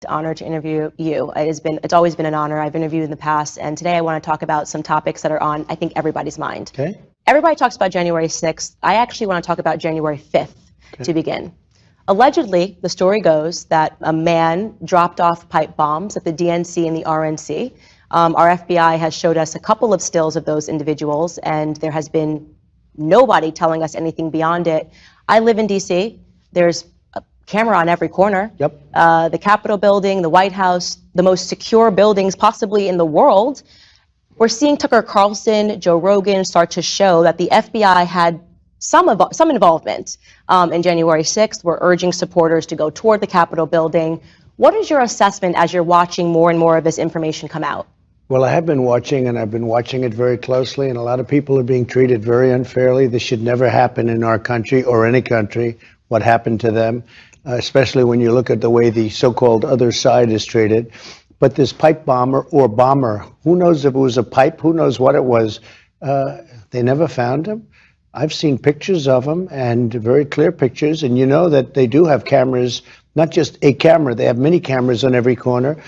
Honor to interview you. It's always been an honor. I've interviewed in the past, and today I want to talk about some topics that are on, I think, everybody's mind. Okay. Everybody talks about January 6th. I actually want to talk about January 5th to begin. Allegedly, the story goes that a man dropped off pipe bombs at the DNC and the RNC. Our FBI has showed us a couple of stills of those individuals, and there has been nobody telling us anything beyond it. I live in D.C. There's camera on every corner. Yep. The Capitol building, the White House, the most secure buildings possibly in the world. We're seeing Tucker Carlson, Joe Rogan start to show that the FBI had some involvement in January 6th. We're urging supporters to go toward the Capitol building. What is your assessment as you're watching more and more of this information come out? Well, I have been watching, and I've been watching it very closely, and a lot of people are being treated very unfairly. This should never happen in our country or any country, what happened to them. Especially when you look at the way the so-called other side is treated. But this pipe bomber or bomber, who knows if it was a pipe, who knows what it was, they never found him. I've seen pictures of him, and very clear pictures, and you know that they do have cameras, not just a camera, they have many cameras on every corner,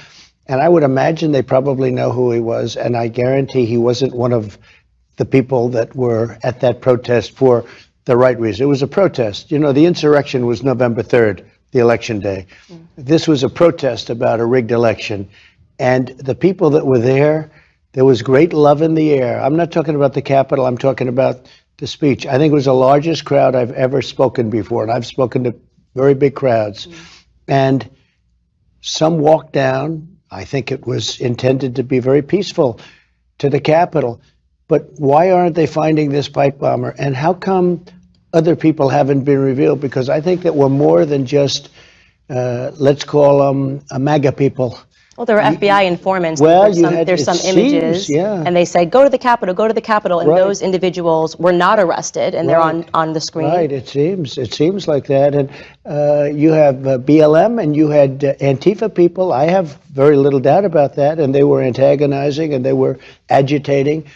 and I would imagine they probably know who he was, and I guarantee he wasn't one of the people that were at that protest for the right reason. It was a protest. You know, the insurrection was November 3rd, the election day. This was a protest about a rigged election. And the people that were there was great love in the air. I'm not talking about the Capitol, I'm talking about the speech. I think it was the largest crowd I've ever spoken before, and I've spoken to very big crowds. And some walked down, I think it was intended to be very peaceful, to the Capitol. But why aren't they finding this pipe bomber? And how come other people haven't been revealed? Because I think that we're more than just, let's call them MAGA people. Well, there were FBI informants. Well, there's some images, and they said, go to the Capitol, and those individuals were not arrested, and they're on the screen. Right, it seems like that. And you have BLM, and you had Antifa people. I have very little doubt about that, and they were antagonizing, and they were agitating.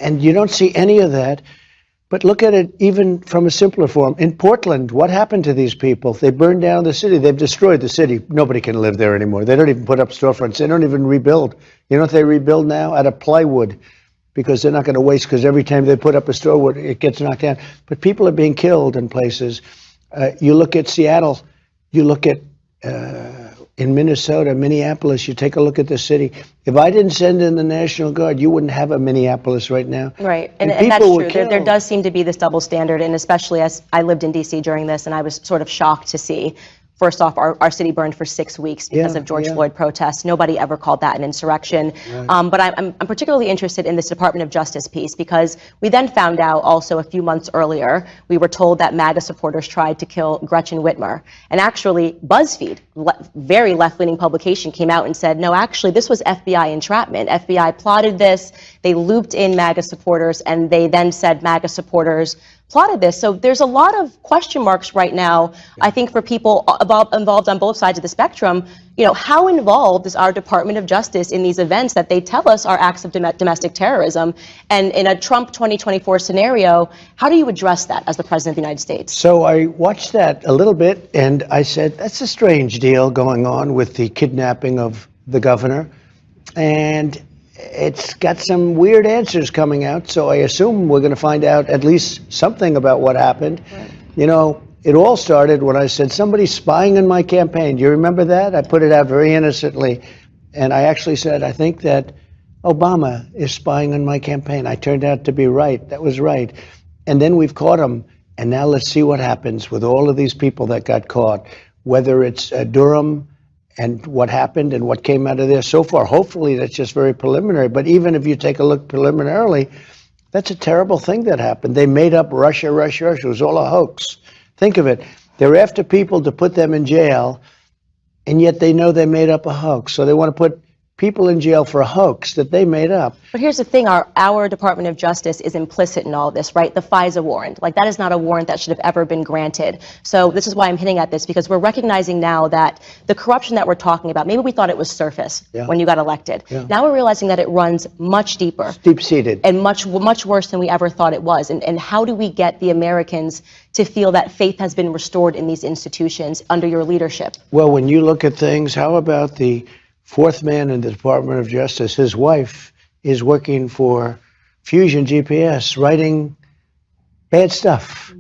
And you don't see any of that. But look at it even from a simpler form. In Portland, what happened to these people? They burned down the city. They've destroyed the city. Nobody can live there anymore. They don't even put up storefronts. They don't even rebuild. You know what they rebuild now? Out of plywood, because they're not going to waste, because every time they put up a store, it gets knocked down. But people are being killed in places. You look at Seattle. You look at in Minnesota, Minneapolis, you take a look at the city. If I didn't send in the National Guard, you wouldn't have a Minneapolis right now. Right, and that's true. There does seem to be this double standard, and especially as I lived in D.C. during this, and I was sort of shocked to see, first off, our city burned for 6 weeks because of George Floyd protests. Nobody ever called that an insurrection. But I'm particularly interested in this Department of Justice piece, because we then found out also a few months earlier, we were told that MAGA supporters tried to kill Gretchen Whitmer. And actually, BuzzFeed, very left-leaning publication, came out and said, no, actually, this was FBI entrapment. FBI plotted this. They looped in MAGA supporters, and they then said MAGA supporters plotted this. So there's a lot of question marks right now, I think, for people involved on both sides of the spectrum. You know, how involved is our Department of Justice in these events that they tell us are acts of domestic terrorism? And in a Trump 2024 scenario, how do you address that as the President of the United States? So I watched that a little bit, and I said, that's a strange deal going on with the kidnapping of the governor. And it's got some weird answers coming out, so I assume we're going to find out at least something about what happened. Right. You know, it all started when I said, somebody's spying on my campaign. Do you remember that? I put it out very innocently, and I actually said, I think that Obama is spying on my campaign. I turned out to be right. That was right. And then we've caught him, and now let's see what happens with all of these people that got caught, whether it's Durham, and what happened and what came out of there so far. Hopefully that's just very preliminary. But even if you take a look preliminarily, that's a terrible thing that happened. They made up Russia. It was all a hoax. Think of it. They're after people to put them in jail, and yet they know they made up a hoax. So they want to put people in jail for a hoax that they made up. But here's the thing, our Department of Justice is implicit in all this, right? The FISA warrant, like that is not a warrant that should have ever been granted. So this is why I'm hitting at this, because we're recognizing now that the corruption that we're talking about, maybe we thought it was surface when you got elected. Now we're realizing that it runs much deeper. Deep-seated. And much worse than we ever thought it was. And how do we get the Americans to feel that faith has been restored in these institutions under your leadership? Well, when you look at things, how about the fourth man in the Department of Justice? His wife is working for Fusion GPS, writing bad stuff.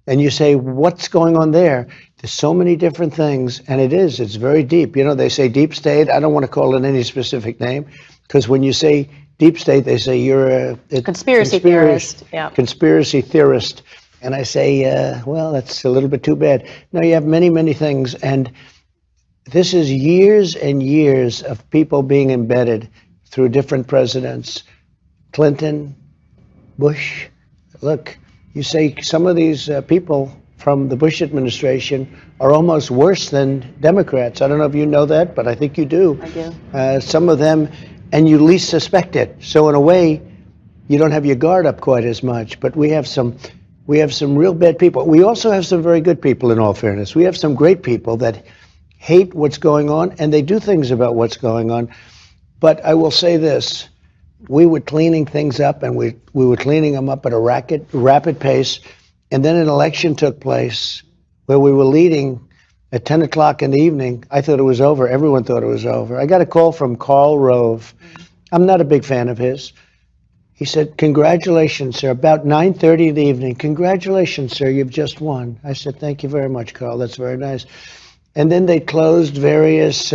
And you say, what's going on there? There's so many different things, and it's very deep. You know, they say deep state. I don't want to call it any specific name, because when you say deep state, they say you're a conspiracy theorist. Conspiracy theorist. And I say, well, that's a little bit too bad. No, you have many, many things, and this is years and years of people being embedded through different presidents. Clinton, Bush. Look, you say some of these people from the Bush administration are almost worse than Democrats. I don't know if you know that, but I think you do. I do. Some of them, and you least suspect it. So in a way, you don't have your guard up quite as much. But we have some real bad people. We also have some very good people, in all fairness. We have some great people that hate what's going on, and they do things about what's going on. But I will say this, we were cleaning things up, and we were cleaning them up at a rapid pace, and then an election took place where we were leading at 10 o'clock in the evening. I thought it was over. Everyone thought it was over. I got a call from Karl Rove. I'm not a big fan of his. He said, congratulations, sir, about 9:30 in the evening. Congratulations, sir, you've just won. I said, thank you very much, Karl. That's very nice. And then they closed various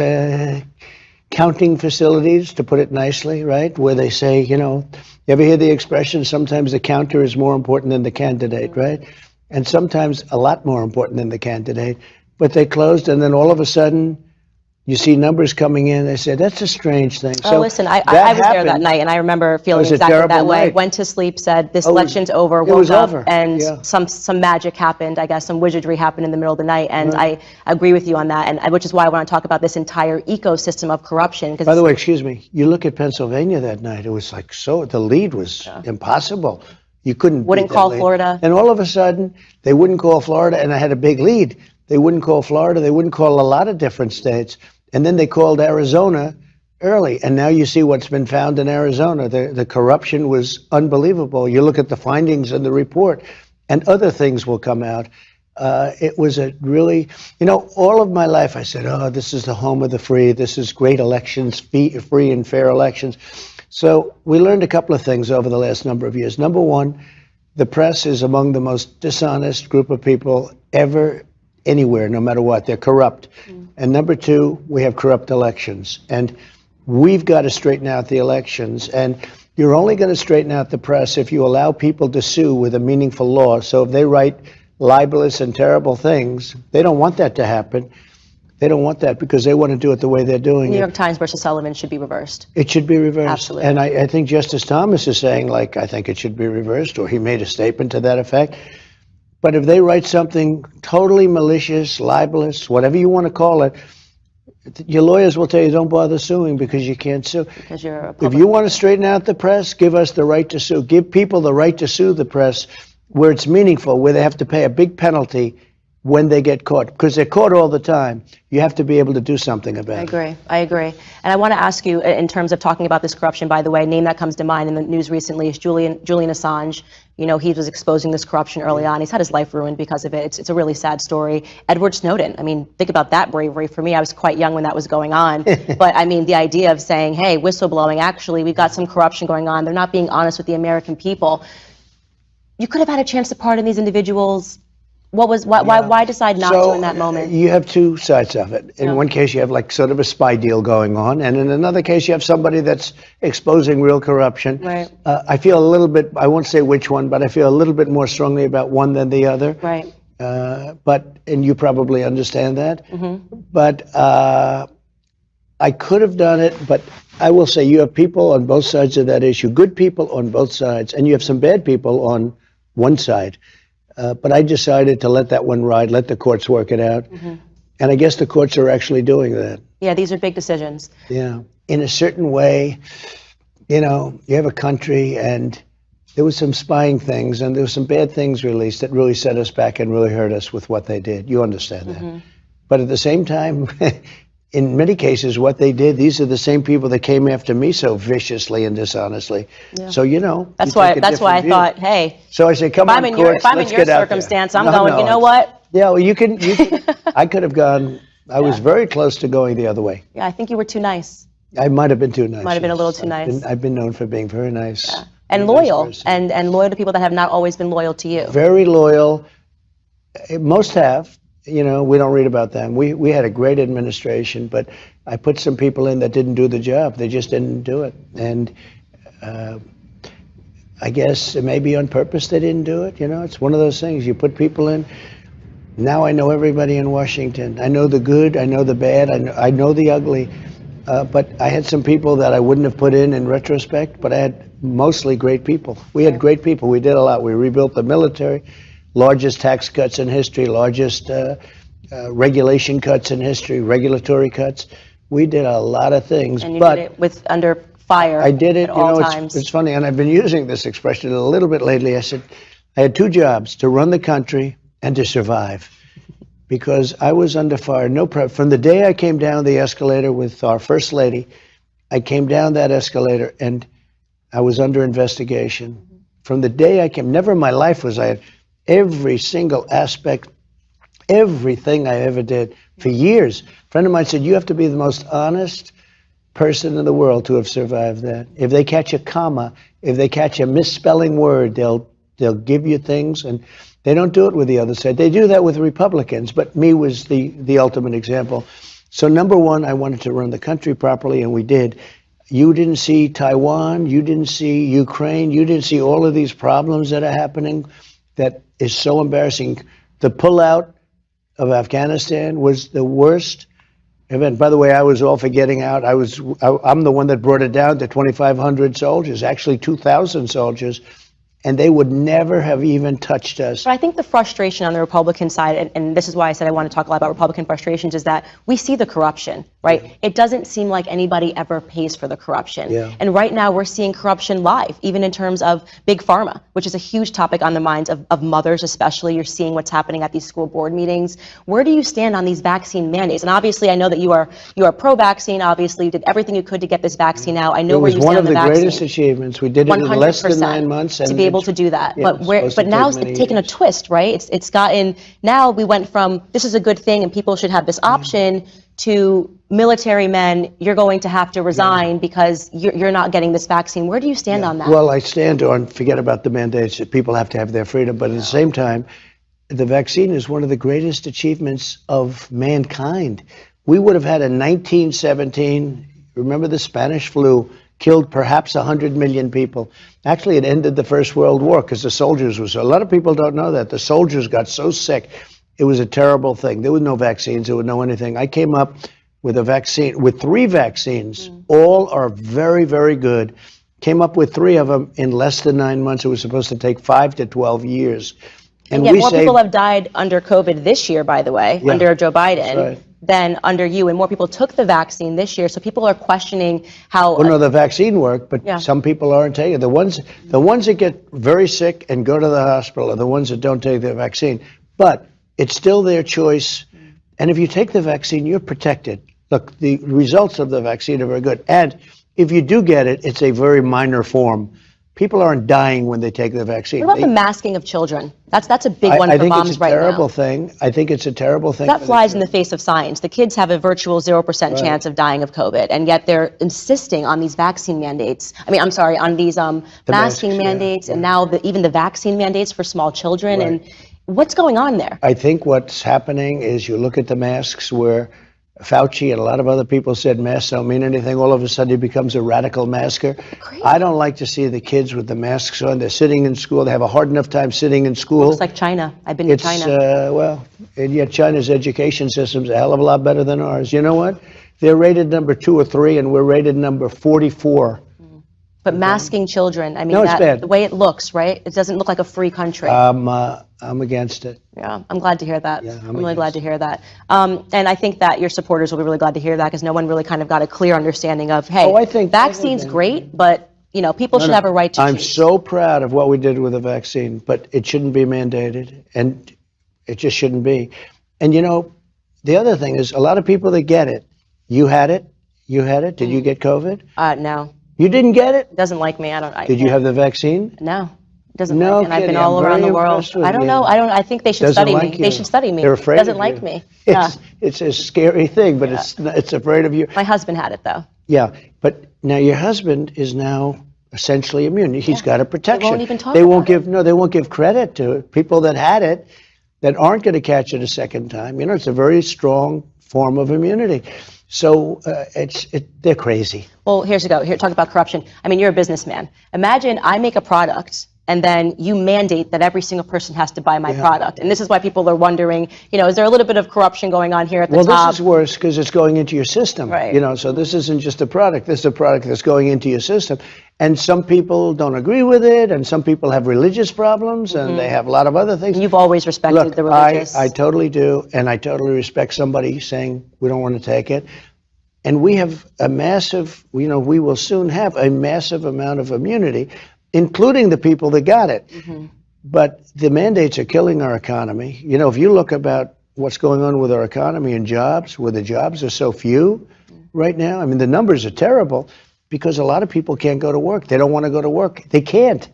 counting facilities, to put it nicely, right? Where they say, you know, you ever hear the expression, sometimes the counter is more important than the candidate, right? And sometimes a lot more important than the candidate. But they closed, and then all of a sudden, you see numbers coming in. They said, that's a strange thing. Oh, so listen, I was there that night, and I remember feeling exactly that way. I went to sleep, said, this election's over, woke up, and some magic happened, I guess, some wizardry happened in the middle of the night, and I agree with you on that, and which is why I want to talk about this entire ecosystem of corruption. By the way, excuse me, you look at Pennsylvania that night, it was like the lead was impossible. You wouldn't call Florida. And all of a sudden, they wouldn't call Florida, and I had a big lead. They wouldn't call Florida, they wouldn't call a lot of different states. And then they called Arizona early, and now you see what's been found in Arizona. The corruption was unbelievable. You look at the findings in the report, and other things will come out. It was a really, you know, all of my life I said, oh, this is the home of the free. This is great elections, free and fair elections. So we learned a couple of things over the last number of years. Number one, the press is among the most dishonest group of people ever, anywhere, no matter what. They're corrupt. And number two, we have corrupt elections. And we've got to straighten out the elections. And you're only going to straighten out the press if you allow people to sue with a meaningful law. So if they write libelous and terrible things, they don't want that to happen. They don't want that because they want to do it the way they're doing it. New York Times versus Sullivan should be reversed. It should be reversed. Absolutely. And I think Justice Thomas is saying, like, I think it should be reversed, or he made a statement to that effect. But if they write something totally malicious, libelous, whatever you want to call it, your lawyers will tell you don't bother suing because you can't sue. Because you're a if you want to straighten out the press, give us the right to sue. Give people the right to sue the press where it's meaningful, where they have to pay a big penalty when they get caught, because they're caught all the time. You have to be able to do something about it. I agree. And I want to ask you, in terms of talking about this corruption, by the way, a name that comes to mind in the news recently is Julian Assange. You know, he was exposing this corruption early on. He's had his life ruined because of it. It's a really sad story. Edward Snowden, I mean, think about that bravery. For me, I was quite young when that was going on. But I mean, the idea of saying, hey, whistleblowing, actually, we've got some corruption going on. They're not being honest with the American people. You could have had a chance to pardon these individuals. Why decide not to in that moment? You have two sides of it. In one case, you have like sort of a spy deal going on, and in another case, you have somebody that's exposing real corruption. Right. I feel a little bit, I won't say which one, but I feel a little bit more strongly about one than the other. Right. And you probably understand that. Mm-hmm. But I could have done it, but I will say you have people on both sides of that issue, good people on both sides, and you have some bad people on one side. But I decided to let that one ride, let the courts work it out. Mm-hmm. And I guess the courts are actually doing that. Yeah, these are big decisions. Yeah. In a certain way, you know, you have a country and there was some spying things and there was some bad things released that really set us back and really hurt us with what they did. You understand that. But at the same time, in many cases, what they did, these are the same people that came after me so viciously and dishonestly. Yeah. So, you know. That's why I thought, hey. So I say, come on, courts, if I'm in your circumstance, I'm going, you know what? Yeah, well, you can I could have gone, I was very close to going the other way. Yeah, I think you were too nice. I might have been too nice. Might have been a little too nice. I've been known for being very nice. Yeah. And loyal, and loyal to people that have not always been loyal to you. Very loyal. Most have. You know, we don't read about them. We had a great administration, but I put some people in that didn't do the job. They just didn't do it. And I guess maybe on purpose they didn't do it. You know, it's one of those things. You put people in. Now I know everybody in Washington. I know the good. I know the bad. I know the ugly. But I had some people that I wouldn't have put in retrospect, but I had mostly great people. We had great people. We did a lot. We rebuilt the military. Largest tax cuts in history, largest regulation cuts in history, regulatory cuts. We did a lot of things. And you did it with under fire. I did it at all times. It's funny, and I've been using this expression a little bit lately. I said, I had two jobs, to run the country and to survive. Because I was under fire, from the day I came down the escalator with our First Lady, I came down that escalator and I was under investigation. From the day I came, never in my life was I... Every single aspect, everything I ever did for years. A friend of mine said, you have to be the most honest person in the world to have survived that. If they catch a comma, if they catch a misspelling word, they'll give you things, and they don't do it with the other side. They do that with Republicans, but me was the ultimate example. So number one, I wanted to run the country properly, and we did. You didn't see Taiwan, you didn't see Ukraine, you didn't see all of these problems that are happening. That is so embarrassing. The pullout of Afghanistan was the worst event. By the way, I was all for getting out. I'm the one that brought it down to 2,500 soldiers, actually 2,000 soldiers, and they would never have even touched us. But I think the frustration on the Republican side, and this is why I said I want to talk a lot about Republican frustrations, is that we see the corruption, right? Yeah. It doesn't seem like anybody ever pays for the corruption. Yeah. And right now we're seeing corruption live, even in terms of Big Pharma, which is a huge topic on the minds of mothers especially. You're seeing what's happening at these school board meetings. Where do you stand on these vaccine mandates? And obviously I know that you are pro-vaccine, obviously you did everything you could to get this vaccine out. I know where you stand on the vaccine. It was one of the greatest achievements. We did it in less than 9 months. And to be able to do that. Yeah, but now it's taken a twist, right? It's gotten, now we went from this is a good thing and people should have this option to military men, you're going to have to resign because you're not getting this vaccine. Where do you stand on that? Well, I stand on, forget about the mandates, that people have to have their freedom, but at the same time, the vaccine is one of the greatest achievements of mankind. We would have had in 1917, remember the Spanish flu, killed perhaps 100 million people. Actually, it ended the First World War because the soldiers were so, a lot of people don't know that. The soldiers got so sick. It was a terrible thing. There were no vaccines. There was no anything. I came up with a vaccine, with 3 vaccines. All are very, very good. Came up with 3 of them in less than 9 months. It was supposed to take 5 to 12 years. And yet more people have died under COVID this year, by the way, under Joe Biden, than under you. And more people took the vaccine this year. So people are questioning how... Well, no, the vaccine worked, but some people aren't taking it. The ones that get very sick and go to the hospital are the ones that don't take the vaccine. But it's still their choice. And if you take the vaccine, you're protected. Look, the results of the vaccine are very good. And if you do get it, it's a very minor form. People aren't dying when they take the vaccine. What about the masking of children? That's a big one for moms right now. I think it's a terrible thing. That flies in the face of science. The kids have a virtual 0% chance of dying of COVID, and yet they're insisting on these vaccine mandates. On these masking mandates, and now even the vaccine mandates for small children. And what's going on there? I think what's happening is you look at the masks where Fauci and a lot of other people said masks don't mean anything. All of a sudden he becomes a radical masker. Crazy. I don't like to see the kids with the masks on. They're sitting in school. They have a hard enough time sitting in school. Looks like China. I've been to China. And yet China's education system's a hell of a lot better than ours. You know what? They're rated number 2 or 3, and we're rated number 44. But masking children, no, it's bad. The way it looks, right? It doesn't look like a free country. I'm against it. Yeah, I'm glad to hear that. Yeah, I'm really glad to hear that. And I think that your supporters will be really glad to hear that, because no one really kind of got a clear understanding of, hey, vaccine's great, but people should have a right to choose. I'm so proud of what we did with the vaccine, but it shouldn't be mandated, and it just shouldn't be. And the other thing is, a lot of people that get it, you had it. Did you get COVID? No. You didn't get it? Doesn't like me. Did you have the vaccine? No. Doesn't No like me. And I've been all around the world. I don't know. I think they should study me. They should study me. They're afraid doesn't of like you. me. It's a scary thing, but it's afraid of you. My husband had it, though. Yeah, but now your husband is now essentially immune. He's got a protection. They won't even talk about it. No, they won't give credit to people that had it that aren't going to catch it a second time. It's a very strong form of immunity. So they're crazy. Well, here's to go. Here, talk about corruption. I mean, you're a businessman. Imagine I make a product, and then you mandate that every single person has to buy my product. And this is why people are wondering, is there a little bit of corruption going on here at the top? Well, this is worse because it's going into your system. Right. So this isn't just a product. This is a product that's going into your system. And some people don't agree with it, and some people have religious problems, and they have a lot of other things. You've always respected the religious. I totally do, and I totally respect somebody saying we don't want to take it. And we have a massive, we will soon have a massive amount of immunity, including the people that got it. But the mandates are killing our economy. If you look about what's going on with our economy and jobs, where the jobs are so few right now, I mean, the numbers are terrible because a lot of people can't go to work. They don't want to go to work. They can't.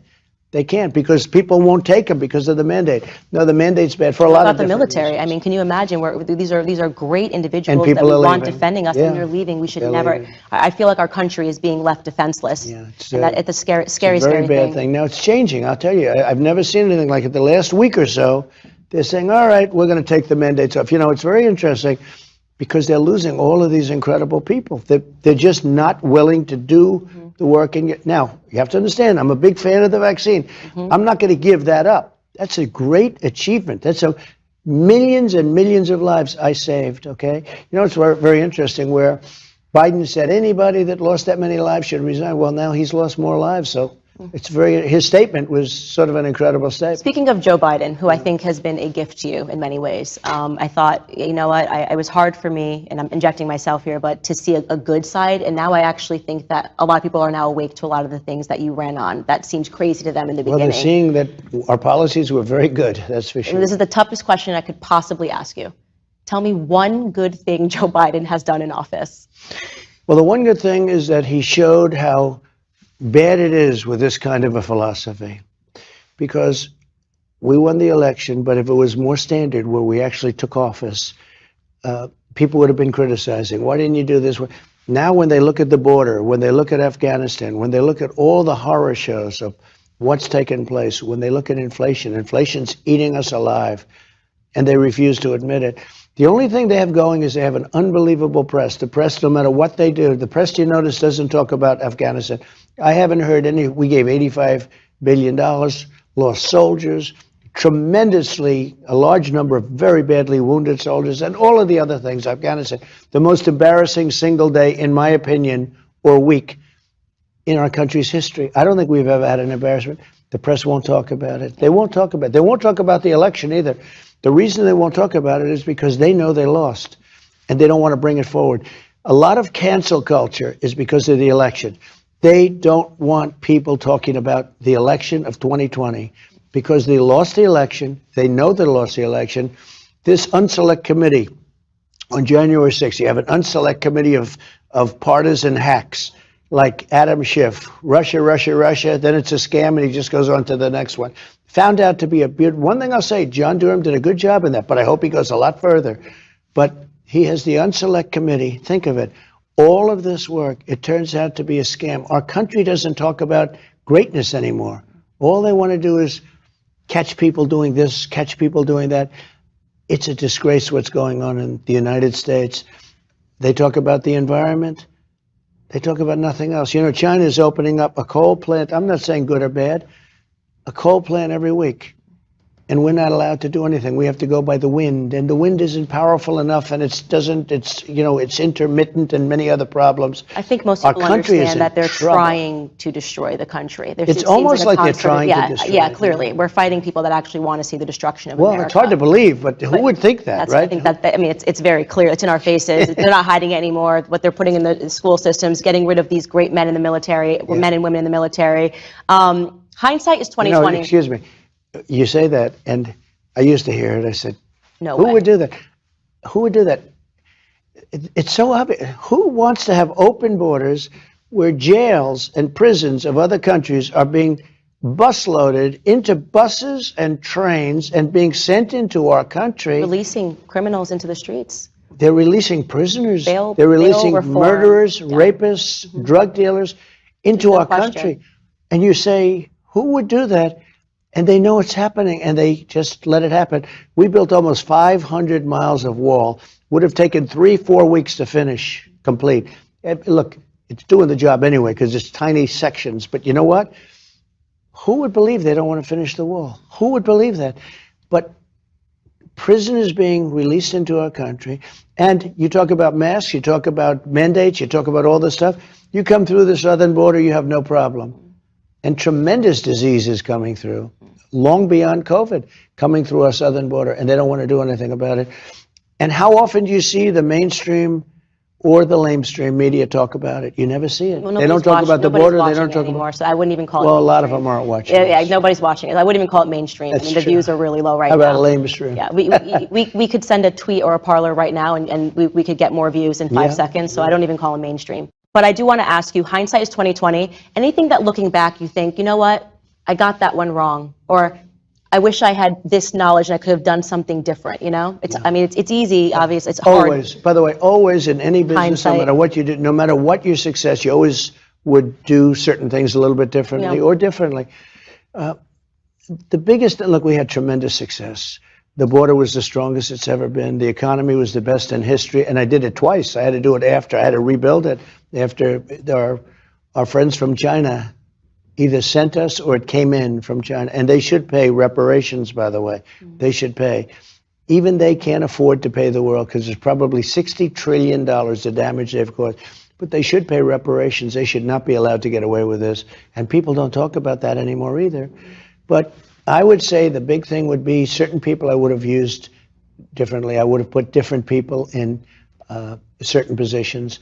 They can't because people won't take them because of the mandate. No, the mandate's bad for a lot of different military reasons. I mean, can you imagine where these are great individuals that we want defending us, and they're leaving. We should never. Leaving. I feel like our country is being left defenseless. Yeah, it's a scary very bad thing. Now it's changing. I'll tell you, I've never seen anything like it. The last week or so, they're saying, "All right, we're going to take the mandates off." It's very interesting because they're losing all of these incredible people. They're just not willing to do the work. Now, you have to understand, I'm a big fan of the vaccine. I'm not going to give that up. That's a great achievement. That's millions and millions of lives I saved, okay? It's very interesting where Biden said anybody that lost that many lives should resign. Well, now he's lost more lives, so his statement was sort of an incredible statement. Speaking of Joe Biden, who I think has been a gift to you in many ways, I thought, it was hard for me, and I'm injecting myself here, but to see a good side. And now I actually think that a lot of people are now awake to a lot of the things that you ran on. That seemed crazy to them in the beginning. Well, they're seeing that our policies were very good, that's for sure. And this is the toughest question I could possibly ask you. Tell me one good thing Joe Biden has done in office. Well, the one good thing is that he showed how bad it is with this kind of a philosophy, because we won the election, but if it was more standard where we actually took office, people would have been criticizing, why didn't you do this? Now when they look at the border, when they look at Afghanistan, when they look at all the horror shows of what's taken place, when they look at inflation's eating us alive, and they refuse to admit it. The only thing they have going is they have an unbelievable press. The press, no matter what they do, the press, you notice, doesn't talk about Afghanistan. I haven't heard we gave $85 billion, lost soldiers, tremendously, a large number of very badly wounded soldiers, and all of the other things, Afghanistan. The most embarrassing single day, in my opinion, or week in our country's history. I don't think we've ever had an embarrassment. The press won't talk about it. They won't talk about it. They won't talk about the election either. The reason they won't talk about it is because they know they lost, and they don't want to bring it forward. A lot of cancel culture is because of the election. They don't want people talking about the election of 2020 because they lost the election. They know they lost the election. This unselect committee on January 6th, you have an unselect committee of partisan hacks like Adam Schiff, Russia, then it's a scam, and he just goes on to the next one. Found out to be one thing I'll say, John Durham did a good job in that, but I hope he goes a lot further. But he has the unselect committee. Think of it. All of this work, it turns out to be a scam. Our country doesn't talk about greatness anymore. All they want to do is catch people doing this, catch people doing that. It's a disgrace what's going on in the United States. They talk about the environment. They talk about nothing else. China is opening up a coal plant. I'm not saying good or bad. A coal plant every week. and we're not allowed to do anything. We have to go by the wind, and the wind isn't powerful enough, and it's intermittent and many other problems. I think most people understand that they're trying to destroy the country. It's almost like they're trying to destroy. Yeah, clearly. We're fighting people that actually want to see the destruction of America. Well, it's hard to believe, but who would think that, right? I think it's very clear. It's in our faces. They're not hiding it anymore. What they're putting in the school systems, getting rid of these great men in the military, men and women in the military. Hindsight is 2020. Excuse me. You say that, and I used to hear it. I said, "No Who way. would do that? Who would do that?" It's so obvious. Who wants to have open borders where jails and prisons of other countries are being busloaded into buses and trains and being sent into our country? Releasing criminals into the streets. They're releasing prisoners. They're releasing murderers, rapists, drug dealers into our country. And you say, who would do that? And they know it's happening, and they just let it happen. We built almost 500 miles of wall. Would have taken 3-4 weeks to finish, complete. And look, it's doing the job anyway because it's tiny sections. But you know what? Who would believe they don't want to finish the wall? Who would believe that? But prisoners being released into our country, and you talk about masks, you talk about mandates, you talk about all this stuff. You come through the southern border, you have no problem. And tremendous diseases coming through, long beyond COVID, coming through our southern border, and they don't want to do anything about it. And how often do you see the mainstream or the lamestream media talk about it? You never see it. Well, they don't talk about the border. They don't talk anymore, so I wouldn't even call it. Well, a lot of them aren't watching. Yeah, nobody's watching it. I wouldn't even call it mainstream. That's I mean, the true. views are really low right now. How now. about lamestream? Yeah, we could send a tweet or a parlor right now, and we could get more views in 5 seconds. So I don't even call it mainstream. But I do want to ask you, hindsight is 2020. Anything that looking back, you think, you know what, I got that one wrong, or I wish I had this knowledge and I could have done something different. You know, I mean, it's easy, obviously. It's hard. Always. By the way, always in any business, Hindsight. no matter what you do, no matter what your success, you always would do certain things a little bit differently or differently. The biggest, look, we had tremendous success. The border was the strongest it's ever been. The economy was the best in history, and I did it twice. I had to do it after. I had to rebuild it after our friends from China either sent us or it came in from China. And they should pay reparations, by the way. They should pay. Even they can't afford to pay the world because there's probably $60 trillion of damage they've caused. But they should pay reparations. They should not be allowed to get away with this. And people don't talk about that anymore either. But I would say the big thing would be certain people I would have used differently. I would have put different people in certain positions.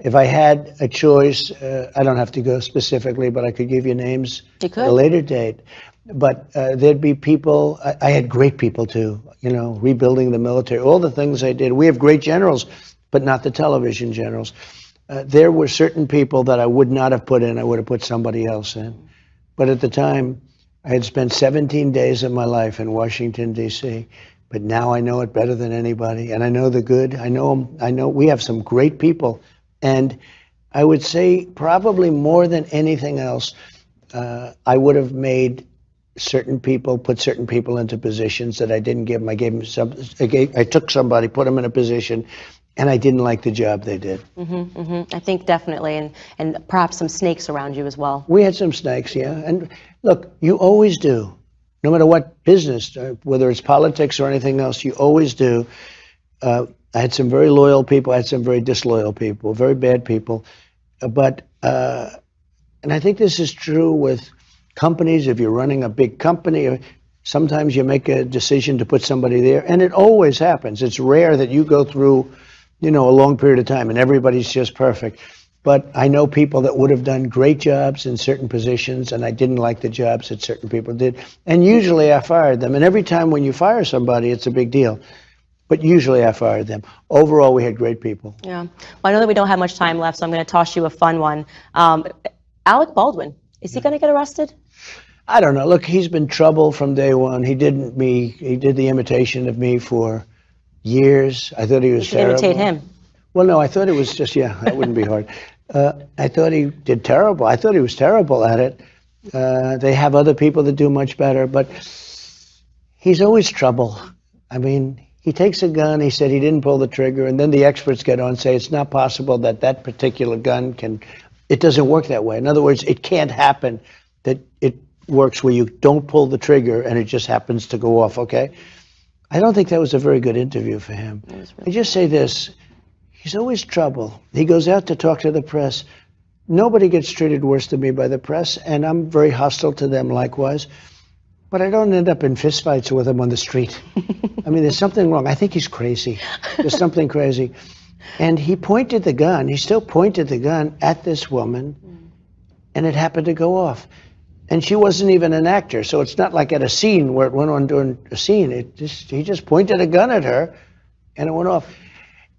If I had a choice, I don't have to go specifically, but I could give you names at a later date. But there'd be people, I had great people too, you know, rebuilding the military, all the things I did. We have great generals, but not the television generals. There were certain people that I would not have put in, I would have put somebody else in. But at the time, I had spent 17 days of my life in Washington, D.C., but now I know it better than anybody, and I know the good. I know we have some great people. And I would say probably more than anything else, I would have made put certain people into positions that I didn't give them. I took somebody, put them in a position, and I didn't like the job they did. I think definitely, and perhaps some snakes around you as well. We had some snakes, yeah. And look, you always do, no matter what business, whether it's politics or anything else, you always do. I had some very loyal people. I had some very disloyal people, very bad people. But, and I think this is true with companies. If you're running a big company, sometimes you make a decision to put somebody there, and it always happens. It's rare that you go through, you know, a long period of time and everybody's just perfect. But I know people that would have done great jobs in certain positions, and I didn't like the jobs that certain people did. And usually I fired them. And every time when you fire somebody, it's a big deal. But usually I fired them. Overall, we had great people. Yeah. Well, I know that we don't have much time left, so I'm going to toss you a fun one. Alec Baldwin, is he going to get arrested? I don't know. Look, he's been trouble from day one. He did the imitation of me for years. I thought he was terrible. Imitate him. Well, no, I thought it was just, that wouldn't be hard. I thought he did terrible. I thought he was terrible at it. They have other people that do much better, but he's always trouble. I mean, he takes a gun, he said he didn't pull the trigger, and then the experts get on and say it's not possible that that particular gun it doesn't work that way. In other words, it can't happen that works where you don't pull the trigger and it just happens to go off, okay? I don't think that was a very good interview for him. I just say this, he's always trouble. He goes out to talk to the press. Nobody gets treated worse than me by the press, and I'm very hostile to them likewise. But I don't end up in fistfights with him on the street. I mean, there's something wrong. I think he's crazy. There's something crazy. And he pointed the gun, he still pointed the gun at this woman, and it happened to go off. And she wasn't even an actor, so it's not like at a scene where it went on during a scene. He just pointed a gun at her, and it went off.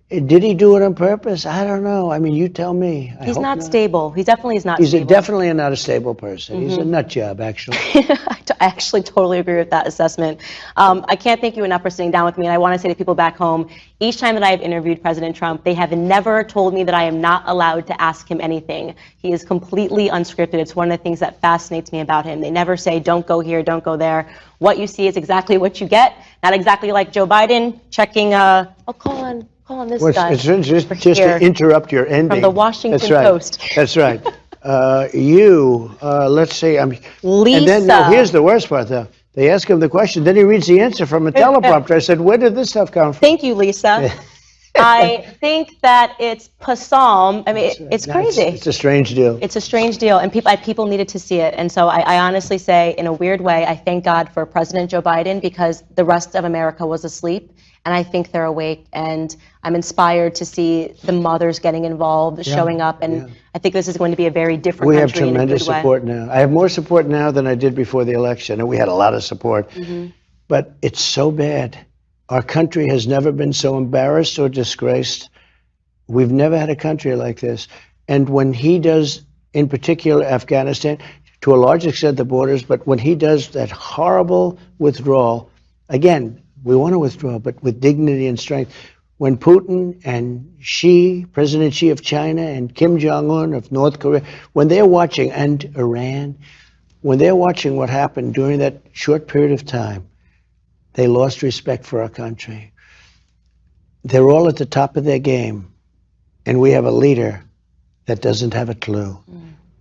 Did he do it on purpose? I don't know. I mean, you tell me. He's not stable. He definitely is not stable. He's definitely not a stable person. He's a nut job, actually. I actually totally agree with that assessment. I can't thank you enough for sitting down with me, and I want to say to people back home, each time that I have interviewed President Trump, they have never told me that I am not allowed to ask him anything. He is completely unscripted. It's one of the things that fascinates me about him. They never say, don't go here, don't go there. What you see is exactly what you get. Not exactly like Joe Biden checking, oh, call on this guy. It's just to interrupt your ending. From the Washington Post. That's right. Let's say, Lisa. And then, no, here's the worst part, though. They ask him the question, then he reads the answer from a teleprompter. I said, where did this stuff come from? Thank you, Lisa. I think that it's Passam. I mean, it's crazy. It's a strange deal. It's a strange deal, and people needed to see it. And so I honestly say, in a weird way, I thank God for President Joe Biden, because the rest of America was asleep, and I think they're awake. And I'm inspired to see the mothers getting involved, showing up, and I think this is going to be a very different country. We have tremendous support now. I have more support now than I did before the election, and we had a lot of support. But it's so bad. Our country has never been so embarrassed or disgraced. We've never had a country like this. And when he does, in particular, Afghanistan, to a large extent the borders, but when he does that horrible withdrawal, again, we want to withdraw, but with dignity and strength. When Putin and Xi, President Xi of China, and Kim Jong-un of North Korea, when they're watching, and Iran, when they're watching what happened during that short period of time, they lost respect for our country. They're all at the top of their game, and we have a leader that doesn't have a clue.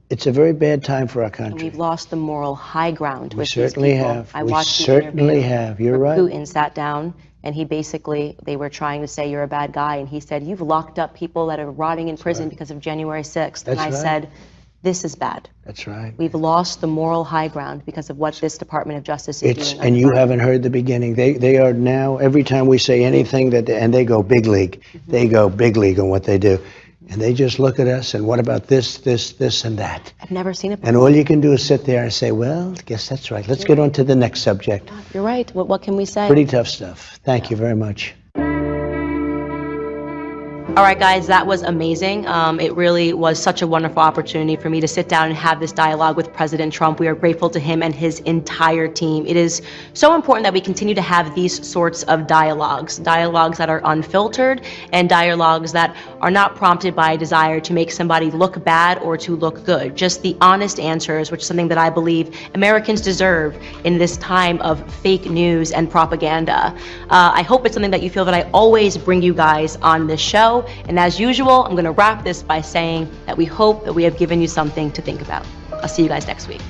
It's a very bad time for our country. And we've lost the moral high ground with these people. We certainly have. You're right. Putin sat down, and they were trying to say, you're a bad guy, and he said, you've locked up people that are rotting in prison because of January 6th. And I said, this is bad. That's right. We've lost the moral high ground because of what this Department of Justice is doing. And you haven't heard the beginning. They are now, every time we say anything, and they go big league. They go big league on what they do. And they just look at us, and what about this, and that? I've never seen it before. And all you can do is sit there and say, well, I guess that's right. Let's get on to the next subject. You're right. What can we say? Pretty tough stuff. Thank you very much. All right, guys, that was amazing. It really was such a wonderful opportunity for me to sit down and have this dialogue with President Trump. We are grateful to him and his entire team. It is so important that we continue to have these sorts of dialogues that are unfiltered, and dialogues that are not prompted by a desire to make somebody look bad or to look good. Just the honest answers, which is something that I believe Americans deserve in this time of fake news and propaganda. I hope it's something that you feel that I always bring you guys on this show. And as usual, I'm going to wrap this by saying that we hope that we have given you something to think about. I'll see you guys next week.